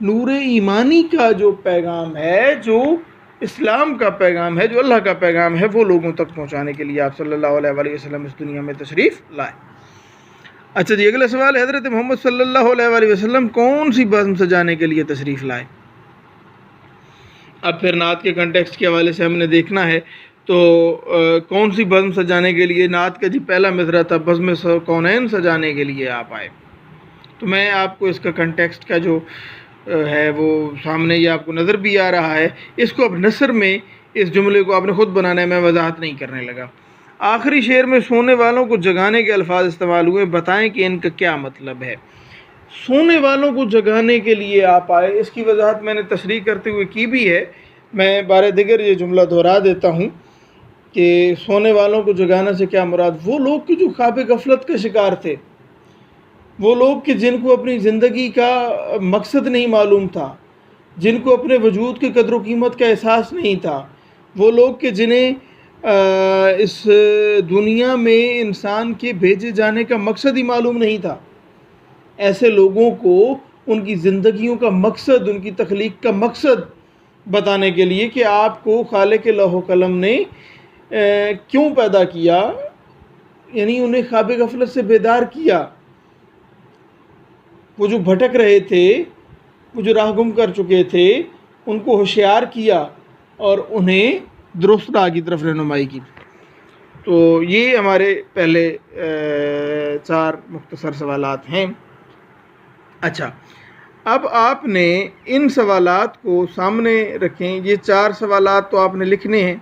نور ایمانی کا جو پیغام ہے، جو اسلام کا پیغام ہے، جو اللہ کا پیغام ہے، وہ لوگوں تک پہنچانے کے لیے آپ صلی اللہ علیہ وآلہ وسلم اس دنیا میں تشریف لائے۔ اچھا جی، اگلا سوال ہے، حضرت محمد صلی اللہ علیہ وآلہ وسلم کون سی بزم سجانے کے لیے تشریف لائے؟ اب پھر نعت کے کنٹیکسٹ کے حوالے سے ہم نے دیکھنا ہے، تو کون سی بزم سجانے کے لیے؟ نعت کا جی پہلا مصرع تھا، بزم کونین سجانے کے لیے آپ آئے۔ تو میں آپ کو اس کا کنٹیکسٹ کا جو ہے وہ سامنے یہ آپ کو نظر بھی آ رہا ہے، اس کو اب نثر میں اس جملے کو آپ نے خود بنانا ہے، میں وضاحت نہیں کرنے لگا۔ آخری شعر میں سونے والوں کو جگانے کے الفاظ استعمال ہوئے، بتائیں کہ ان کا کیا مطلب ہے؟ سونے والوں کو جگانے کے لیے آپ آئے، اس کی وضاحت میں نے تشریح کرتے ہوئے کی بھی ہے، میں بارے دیگر یہ جملہ دہرا دیتا ہوں کہ سونے والوں کو جگانا سے کیا مراد؟ وہ لوگ کہ جو خواب غفلت کا شکار تھے، وہ لوگ کہ جن کو اپنی زندگی کا مقصد نہیں معلوم تھا، جن کو اپنے وجود کی قدر و قیمت کا احساس نہیں تھا، وہ لوگ کہ جنہیں اس دنیا میں انسان کے بھیجے جانے کا مقصد ہی معلوم نہیں تھا، ایسے لوگوں کو ان کی زندگیوں کا مقصد، ان کی تخلیق کا مقصد بتانے کے لیے کہ آپ کو خالق لوح و قلم نے کیوں پیدا کیا، یعنی انہیں خواب غفلت سے بیدار کیا، وہ جو بھٹک رہے تھے، وہ جو راہ گم کر چکے تھے، ان کو ہوشیار کیا اور انہیں درست راہ کی طرف رہنمائی کی۔ تو یہ ہمارے پہلے 4 مختصر سوالات ہیں۔ اچھا، اب آپ نے ان سوالات کو سامنے رکھیں، یہ 4 سوالات تو آپ نے لکھنے ہیں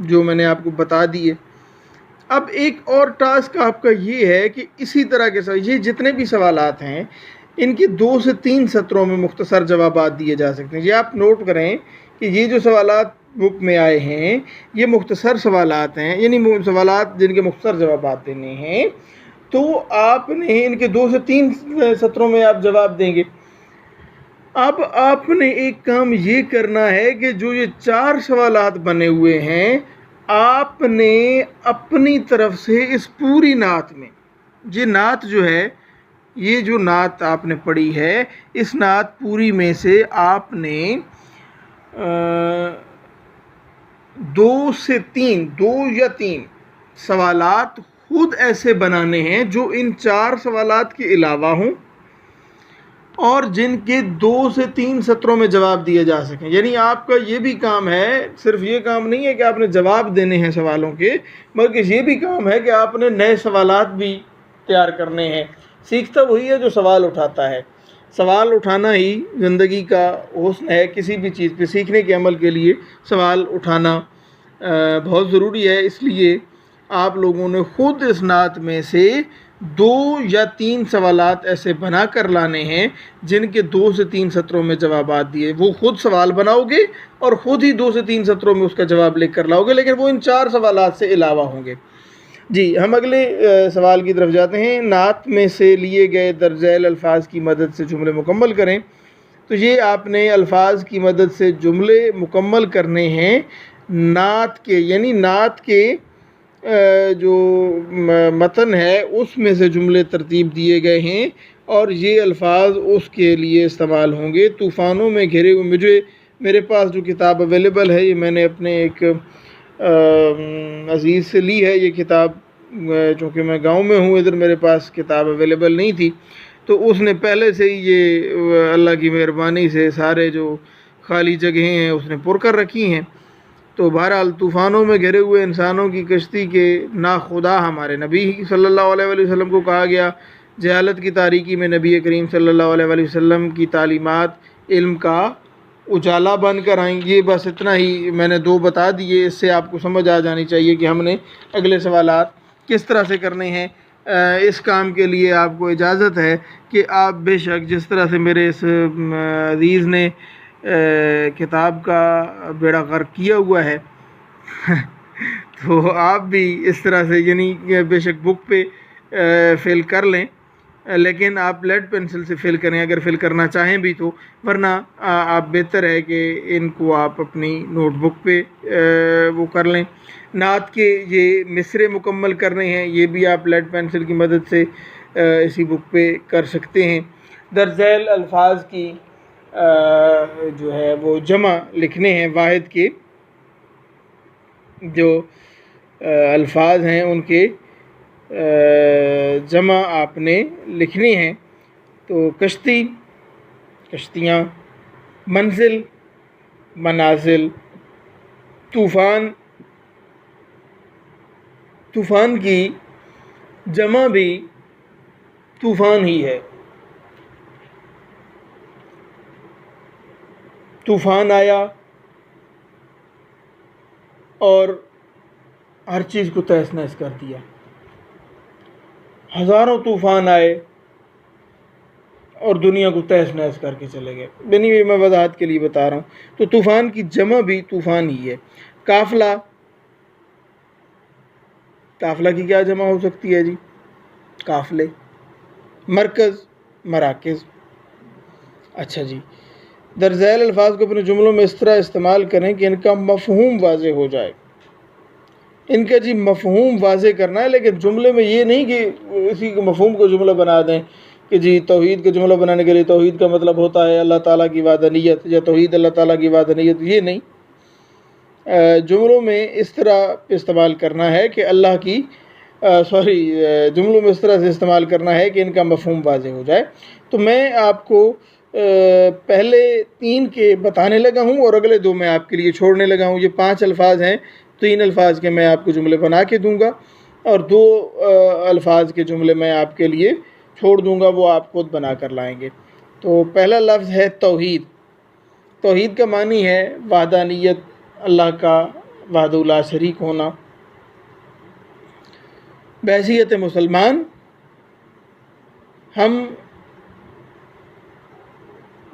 جو میں نے آپ کو بتا دیے۔ اب ایک اور ٹاسک آپ کا یہ ہے کہ اسی طرح کے سوال، یہ جتنے بھی سوالات ہیں ان کی 2 سے 3 سطروں میں مختصر جوابات دیے جا سکتے ہیں۔ یہ آپ نوٹ کریں کہ یہ جو سوالات بک میں آئے ہیں یہ مختصر سوالات ہیں، یعنی سوالات جن کے مختصر جوابات دینے ہیں، تو آپ نے ان کے 2 سے 3 سطروں میں آپ جواب دیں گے۔ اب آپ نے ایک کام یہ کرنا ہے کہ جو یہ 4 سوالات بنے ہوئے ہیں، آپ نے اپنی طرف سے اس پوری نعت میں، یہ نعت جو ہے، یہ جو نعت آپ نے پڑھی ہے، اس نعت پوری میں سے آپ نے 2 یا 3 سوالات خود ایسے بنانے ہیں جو ان 4 سوالات کے علاوہ ہوں اور جن کے 2 سے 3 سطروں میں جواب دیے جا سکیں۔ یعنی آپ کا یہ بھی کام ہے، صرف یہ کام نہیں ہے کہ آپ نے جواب دینے ہیں سوالوں کے، بلکہ یہ بھی کام ہے کہ آپ نے نئے سوالات بھی تیار کرنے ہیں۔ سیکھتا وہی ہے جو سوال اٹھاتا ہے، سوال اٹھانا ہی زندگی کا حسن ہے۔ کسی بھی چیز پہ سیکھنے کے عمل کے لیے سوال اٹھانا بہت ضروری ہے، اس لیے آپ لوگوں نے خود اس نعت میں سے 2 یا 3 سوالات ایسے بنا کر لانے ہیں جن کے 2 سے 3 سطروں میں جوابات دیے، وہ خود سوال بناؤ گے اور خود ہی 2 سے 3 سطروں میں اس کا جواب لکھ کر لاؤ گے، لیکن وہ ان 4 سوالات سے علاوہ ہوں گے۔ جی، ہم اگلے سوال کی طرف جاتے ہیں۔ نعت میں سے لیے گئے درج ذیل الفاظ کی مدد سے جملے مکمل کریں۔ تو یہ آپ نے الفاظ کی مدد سے جملے مکمل کرنے ہیں نعت کے، یعنی نعت کے جو متن ہے اس میں سے جملے ترتیب دیے گئے ہیں اور یہ الفاظ اس کے لیے استعمال ہوں گے۔ طوفانوں میں گھرے ہوئے، میرے پاس جو کتاب اویلیبل ہے، یہ میں نے اپنے ایک عزیز سے لی ہے یہ کتاب، چونکہ میں گاؤں میں ہوں، ادھر میرے پاس کتاب اویلیبل نہیں تھی، تو اس نے پہلے سے ہی یہ اللہ کی مہربانی سے سارے جو خالی جگہیں ہیں اس نے پر کر رکھی ہیں۔ تو بہرحال طوفانوں میں گھرے ہوئے انسانوں کی کشتی کے ناخدا ہمارے نبی صلی اللہ علیہ وآلہ وسلم کو کہا گیا، جہالت کی تاریکی میں نبی کریم صلی اللہ علیہ وآلہ وسلم کی تعلیمات علم کا اجالا بن کر آئیں۔ یہ بس اتنا ہی میں نے 2 بتا دیے، اس سے آپ کو سمجھ آ جانی چاہیے کہ ہم نے اگلے سوالات کس طرح سے کرنے ہیں۔ اس کام کے لیے آپ کو اجازت ہے کہ آپ بے شک جس طرح سے میرے اس عزیز نے کتاب کا بیڑا غرق کیا ہوا ہے تو آپ بھی اس طرح سے، یعنی بے شک بک پہ فل کر لیں، لیکن آپ لیڈ پینسل سے فل کریں اگر فل کرنا چاہیں بھی تو، ورنہ آپ بہتر ہے کہ ان کو آپ اپنی نوٹ بک پہ وہ کر لیں۔ نعت کے یہ مصرے مکمل کرنے ہیں، یہ بھی آپ لیڈ پینسل کی مدد سے اسی بک پہ کر سکتے ہیں۔ درج ذیل الفاظ کی جو ہے وہ جمع لکھنے ہیں، واحد کے جو الفاظ ہیں ان کے جمع آپ نے لکھنی ہیں. تو کشتی، کشتیاں، منزل، منازل، طوفان، طوفان کی جمع بھی طوفان ہی ہے. طوفان آیا اور ہر چیز کو تہس نہس کر دیا. ہزاروں طوفان آئے اور دنیا کو تہس نہس کر کے چلے گئے. یعنی میں وضاحت کے لیے بتا رہا ہوں. تو طوفان کی جمع بھی طوفان ہی ہے. قافلہ، قافلہ کی کیا جمع ہو سکتی ہے جی؟ قافلے. مرکز، مراکز. اچھا جی، در ذیل الفاظ کو اپنے جملوں میں اس طرح استعمال کریں کہ ان کا مفہوم واضح ہو جائے. ان کا جی مفہوم واضح کرنا ہے، لیکن جملے میں یہ نہیں کہ اسی کے مفہوم کو جملہ بنا دیں کہ جی توحید کا جملہ بنانے کے لیے توحید کا مطلب ہوتا ہے اللہ تعالیٰ کی وحدانیت یا توحید اللہ تعالیٰ کی وحدانیت. یہ نہیں، جملوں میں اس طرح استعمال کرنا ہے کہ اللہ کی جملوں میں اس طرح سے استعمال کرنا ہے کہ ان کا مفہوم واضح ہو جائے. تو میں آپ کو پہلے 3 کے بتانے لگا ہوں اور اگلے 2 میں آپ کے لیے چھوڑنے لگا ہوں. یہ 5 الفاظ ہیں، 3 الفاظ کے میں آپ کو جملے بنا کے دوں گا اور 2 الفاظ کے جملے میں آپ کے لیے چھوڑ دوں گا، وہ آپ خود بنا کر لائیں گے. تو پہلا لفظ ہے توحید. توحید کا معنی ہے وحدانیت، اللہ کا وحدہ لا شریک ہونا. بحیثیت مسلمان ہم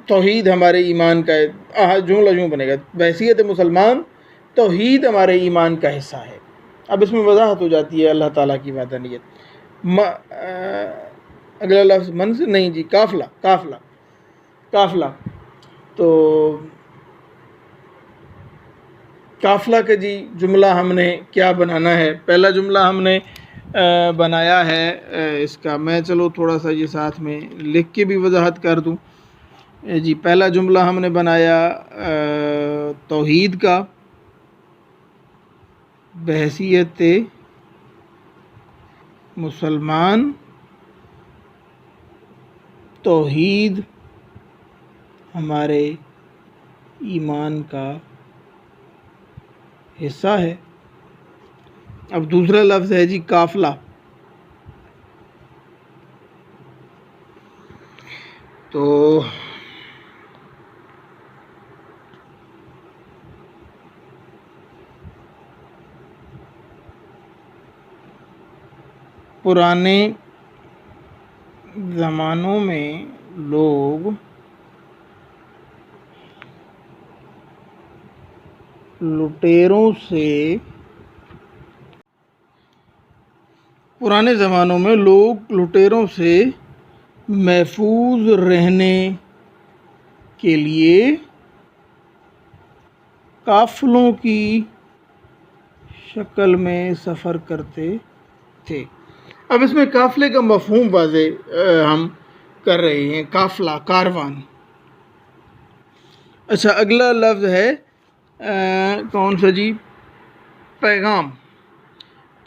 توحید ہمارے ایمان کا جملہ یوں بنے گا، بحیثیت مسلمان توحید ہمارے ایمان کا حصہ ہے. اب اس میں وضاحت ہو جاتی ہے اللہ تعالیٰ کی وحدانیت. اگلا لفظ منزل نہیں جی، قافلہ. قافلہ، قافلہ. تو قافلہ کا جی جملہ ہم نے کیا بنانا ہے؟ پہلا جملہ ہم نے بنایا ہے اس کا، میں چلو تھوڑا سا یہ ساتھ میں لکھ کے بھی وضاحت کر دوں جی. پہلا جملہ ہم نے بنایا توحید کا بحیثیت مسلمان توحید ہمارے ایمان کا حصہ ہے. اب دوسرا لفظ ہے جی قافلہ. تو پرانے زمانوں میں لوگ لٹیروں سے محفوظ رہنے کے لیے قافلوں کی شکل میں سفر کرتے تھے. اب اس میں قافلے کا مفہوم واضح ہم کر رہے ہیں. قافلہ، کاروان. اچھا، اگلا لفظ ہے کون سا جی؟ پیغام.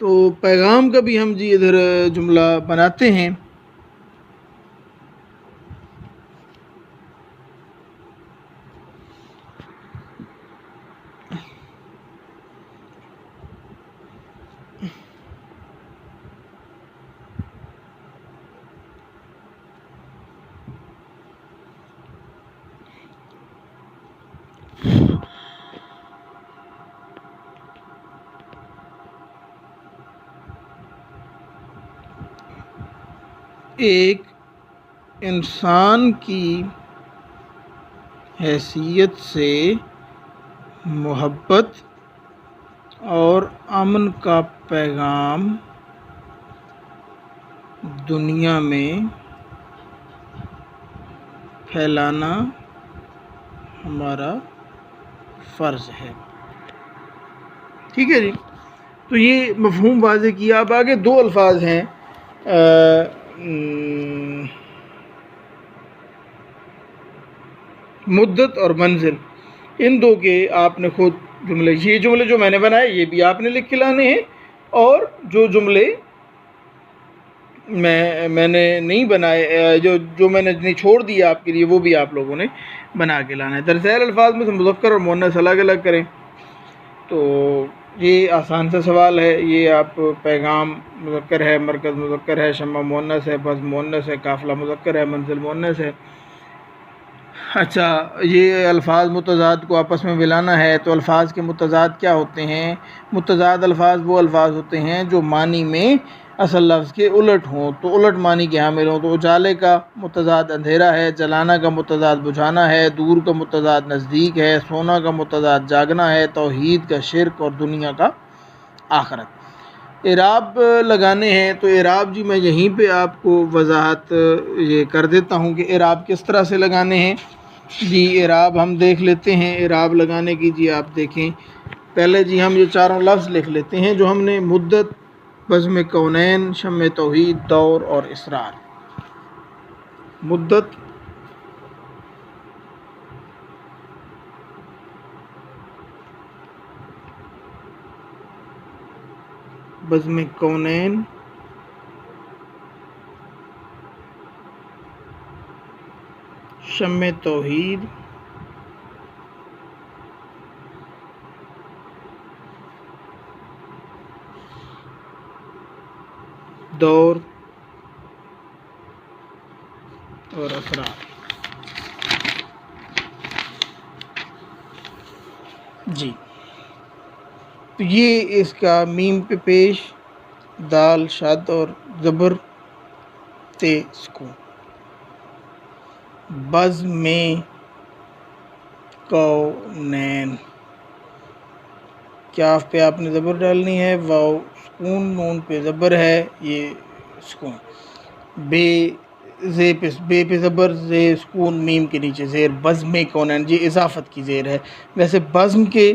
تو پیغام کا بھی ہم جی ادھر جملہ بناتے ہیں. ایک انسان کی حیثیت سے محبت اور امن کا پیغام دنیا میں پھیلانا ہمارا فرض ہے. ٹھیک ہے جی. تو یہ مفہوم واضح کیا. اب آگے 2 الفاظ ہیں مدت اور منزل، ان دو کے آپ نے خود جملے، یہ جملے جو میں نے بنائے یہ بھی آپ نے لکھ کے لانے ہیں، اور جو جملے میں نے نہیں بنائے، جو میں نے چھوڑ دیا آپ کے لیے، وہ بھی آپ لوگوں نے بنا کے لانا ہے۔ درج ذیل الفاظ میں سے مذکر اور مؤنث الگ الگ کریں۔ تو یہ آسان سا سوال ہے۔ یہ آپ پیغام مذکر ہے، مرکز مذکر ہے، شمع مؤنث ہے، بزم مؤنث ہے، قافلہ مذکر ہے، منزل مؤنث ہے۔ اچھا، یہ الفاظ متضاد کو آپس میں ملانا ہے، تو الفاظ کے متضاد کیا ہوتے ہیں؟ متضاد الفاظ وہ الفاظ ہوتے ہیں جو معنی میں اصل لفظ کے الٹ ہوں، تو الٹ معنی کے حامل ہوں۔ تو اجالے کا متضاد اندھیرا ہے، جلانا کا متضاد بجھانا ہے، دور کا متضاد نزدیک ہے، سونا کا متضاد جاگنا ہے، توحید کا شرک اور دنیا کا آخرت۔ اعراب لگانے ہیں، تو اعراب جی میں یہیں پہ آپ کو وضاحت یہ کر دیتا ہوں کہ اعراب کس طرح سے لگانے ہیں۔ جی اعراب ہم دیکھ لیتے ہیں، اعراب لگانے کی جی آپ دیکھیں، پہلے جی ہم یہ چاروں لفظ لکھ لیتے ہیں جو ہم نے: مدت، بزم کونین، شمع توحید، دور اور اسرار۔ مدت، بزم کونین، شمع توحید، دور اور اسرار۔ جی تو یہ اس کا میم پہ پیش، دال شد اور زبر تے سکون۔ بزم کونین، کاف پہ آپ نے زبر ڈالنی ہے، واو سکون، نون پہ زبر ہے، یہ سکون۔ بے پہ زبر، زے سکون، میم کے نیچے زیر، بزم کونین، یہ اضافت کی زیر ہے۔ ویسے بزم کے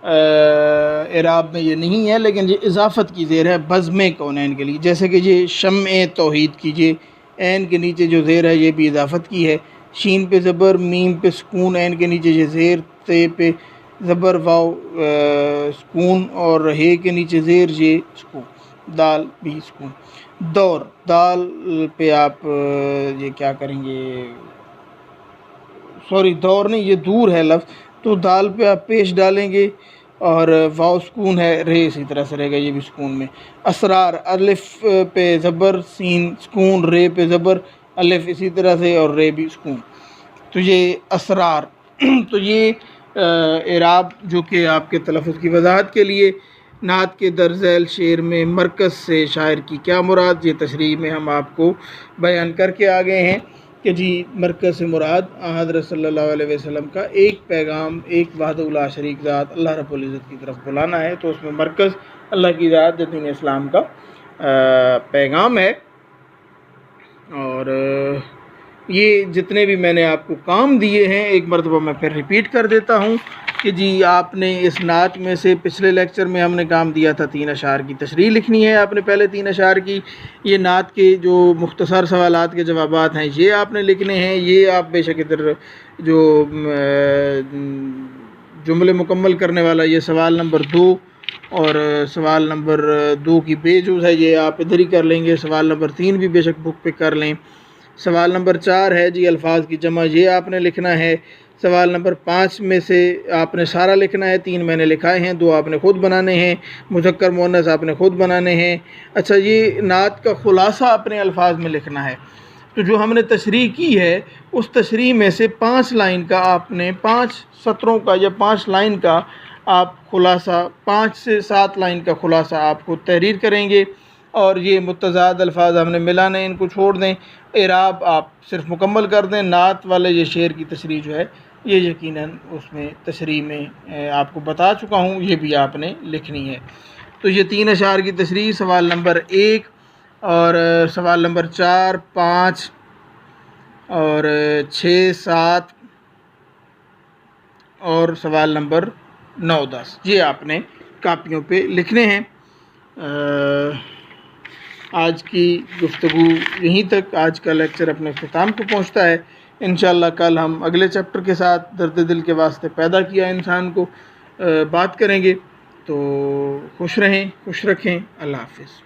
اعراب میں یہ نہیں ہے، لیکن یہ اضافت کی زیر ہے بزم کونین کے لیے، جیسے کہ یہ شمع توحید کیجئے، عین کے نیچے جو زیر ہے یہ بھی اضافت کی ہے۔ شین پہ زبر، میم پہ سکون، عین کے نیچے یہ زیر، تے پہ زبر، واو سکون، اور ہے کے نیچے زیر، یہ سکون، دال بھی سکون۔ دور، دال پہ آپ یہ کیا کریں گے، سوری دور نہیں، یہ دور ہے لفظ، تو دال پہ آپ پیش ڈالیں گے، اور واو سکون ہے، رے اسی طرح سے رہے گا، یہ بھی سکون میں۔ اسرار، الف پہ زبر، سین سکون، رے پہ زبر، الف اسی طرح سے، اور رے بھی سکون، تو یہ اسرار۔ تو یہ اعراب جو کہ آپ کے تلفظ کی وضاحت کے لیے، نعت کے درج ذیل شعر میں مرکز سے شاعر کی کیا مراد، یہ تشریح میں ہم آپ کو بیان کر کے آ گئے ہیں کہ جی مرکز سے مراد حضرت صلی اللہ علیہ وسلم کا ایک پیغام، ایک وحدہ لا شریک ذات اللہ رب العزت کی طرف بلانا ہے، تو اس میں مرکز اللہ کی ذات جو دین اسلام کا پیغام ہے۔ اور یہ جتنے بھی میں نے آپ کو کام دیے ہیں ایک مرتبہ میں پھر ریپیٹ کر دیتا ہوں کہ جی آپ نے اس نعت میں سے، پچھلے لیکچر میں ہم نے کام دیا تھا 3 اشعار کی تشریح لکھنی ہے، آپ نے پہلے 3 اشعار کی، یہ نعت کے جو مختصر سوالات کے جوابات ہیں یہ آپ نے لکھنے ہیں۔ یہ آپ بے شک ادھر جو جملے مکمل کرنے والا یہ سوال نمبر 2 اور سوال نمبر 2 کی بے جز ہے، یہ آپ ادھر ہی کر لیں گے۔ سوال نمبر 3 بھی بے شک بک پہ کر لیں۔ سوال نمبر 4 ہے جی الفاظ کی جمع، یہ آپ نے لکھنا ہے۔ سوال نمبر 5 میں سے آپ نے سارا لکھنا ہے، 3 میں نے لکھائے ہیں، 2 آپ نے خود بنانے ہیں، مذکر مؤنث آپ نے خود بنانے ہیں۔ اچھا، یہ نعت کا خلاصہ اپنے الفاظ میں لکھنا ہے، تو جو ہم نے تشریح کی ہے اس تشریح میں سے 5 لائن کا آپ نے 5 سطروں کا یا 5 لائن کا آپ خلاصہ، 5 سے 7 لائن کا خلاصہ آپ کو تحریر کریں گے، اور یہ متضاد الفاظ ہم نے ملانے، ان کو چھوڑ دیں، اعراب آپ صرف مکمل کر دیں۔ نعت والے یہ شعر کی تشریح جو ہے یہ یقیناً اس میں تشریح میں آپ کو بتا چکا ہوں، یہ بھی آپ نے لکھنی ہے۔ تو یہ 3 اشعار کی تشریح، سوال نمبر 1 اور سوال نمبر 4، 5 اور 6، 7 اور سوال نمبر 9، 10، یہ آپ نے کاپیوں پہ لکھنے ہیں۔ آج کی گفتگو یہیں تک، آج کا لیکچر اپنے اختتام کو پہنچتا ہے۔ انشاءاللہ کل ہم اگلے چیپٹر کے ساتھ درد دل کے واسطے پیدا کیا انسان کو بات کریں گے. تو خوش رہیں، خوش رکھیں. اللہ حافظ.